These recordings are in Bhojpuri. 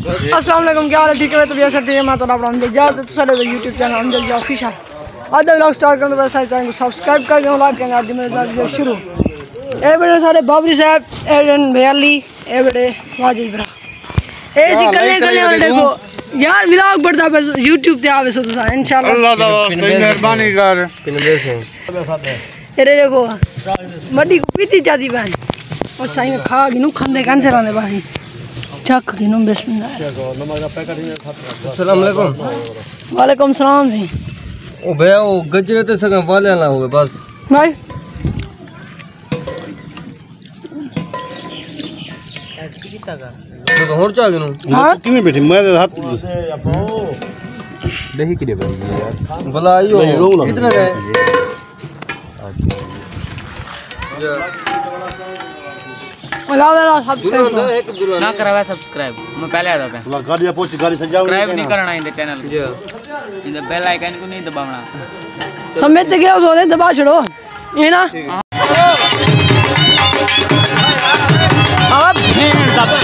अस्सलाम वालेकुम, क्या हाल है? ठीक है, तो ऐसा ठीक है। मैं तो अपना अंजल जा तो सारे यूट्यूब चैनल अंजल जा ऑफिशियल आज व्लॉग स्टार्ट करने वैसा चैनल को सब्सक्राइब कर दो, लाइक करना। आज मेरे वीडियो शुरू ए बड़े सारे बाबरी साहब एडन भयाली ए बड़े वाजिब ब्रा ऐसी कले कले और देखो यार व्लॉग बढ़ता बस यूट्यूब पे आवे सो तो इंशाल्लाह अल्लाह दा मेहरबानी कर अरे देखो मड्डी को पीती जाती बहन और साईं खा गिनु खंदे कैंसर आंदे भाई चक गिनु बिस्मिल्लाह। अस्सलाम वालेकुम। वालेकुम सलाम जी। ओ भैया वो गजरे ते सगन वाले ना होवे बस भाई तो होर चा गिनु हां किਵੇਂ बैठी मैं हाथ दही किने बन गई यार भला आइयो कितने रहे अल्लाह सब ना करावा सब्सक्राइब मैं पहले आता था गाड़ी पहुंच गाड़ी से जाओ सब्सक्राइब नहीं करना इन चैनल को इन बेल आइकन को नहीं दबाना समेत गया सोने दबा छोड़ो ये ना अब दबा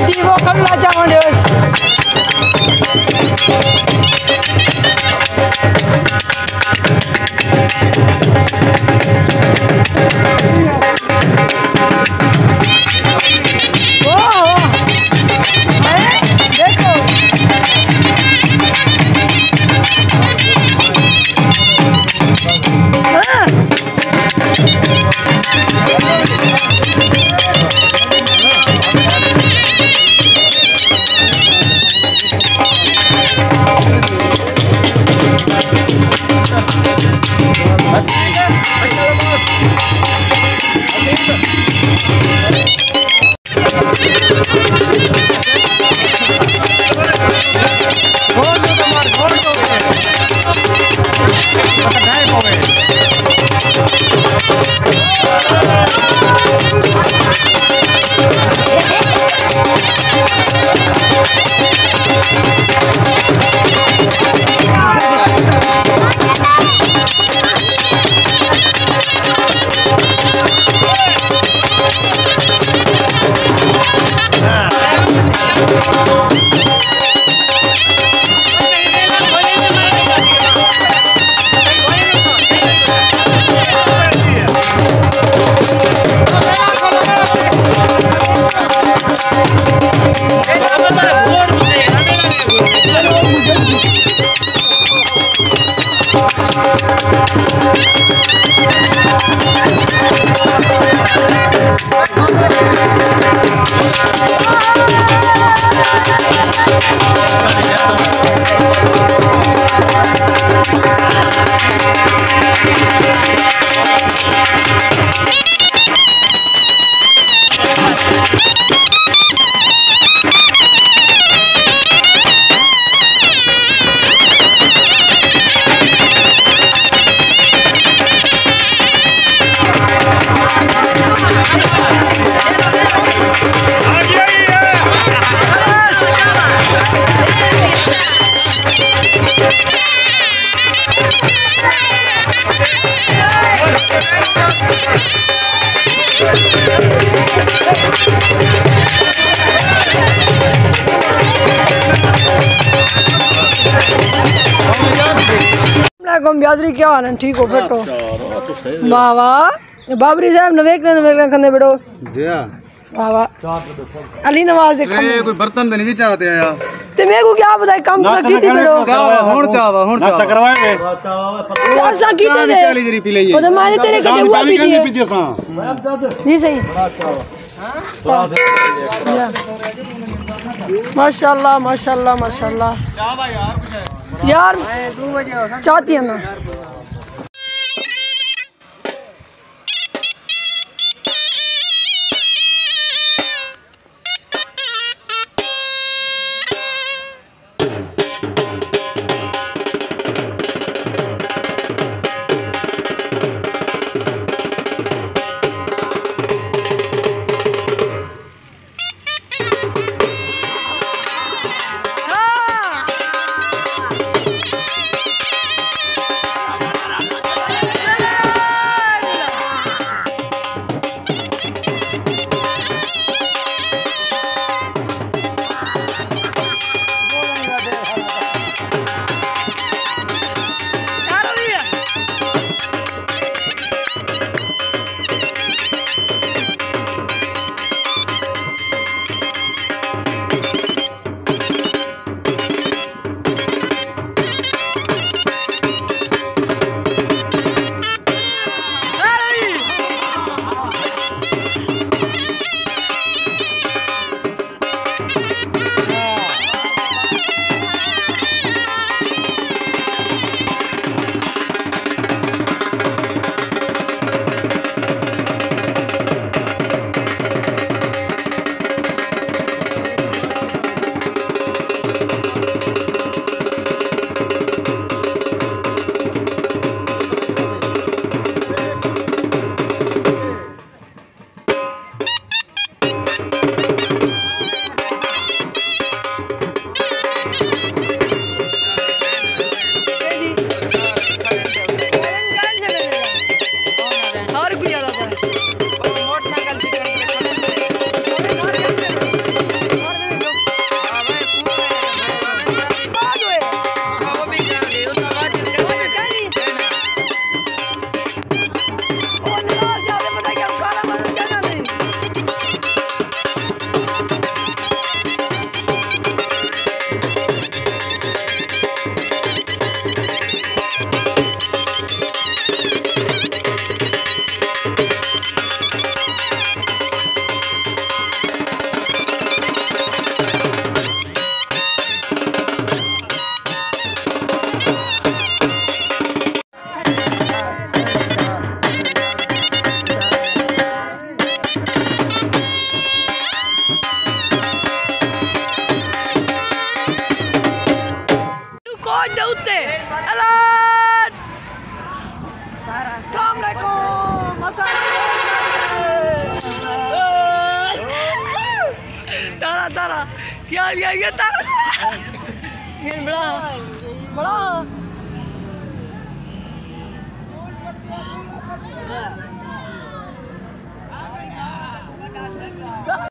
Divo kalla jangan ब्यादरी क्या हाल है ठीक हो फिट हो वाह वाह बाबरी साहब नवेक खंदे बिड़ो वाह वाह अली नवाज दे कोई बर्तन नहीं चाहते यार ते मेरे को क्या बताए काम सा कीती बिड़ो हुन चावा करवाएंगे ऐसा कीते दे ओ तो मारे तेरे कटे हुआ भी दिए जी सही माशाल्लाह माशाल्लाह माशाल्लाह यार चाहती है ना फौज दे उत्ते अलर्ट अस्सलाम वालेकुम तारा तारा क्या लिया ये तारा ये बड़ा बड़ा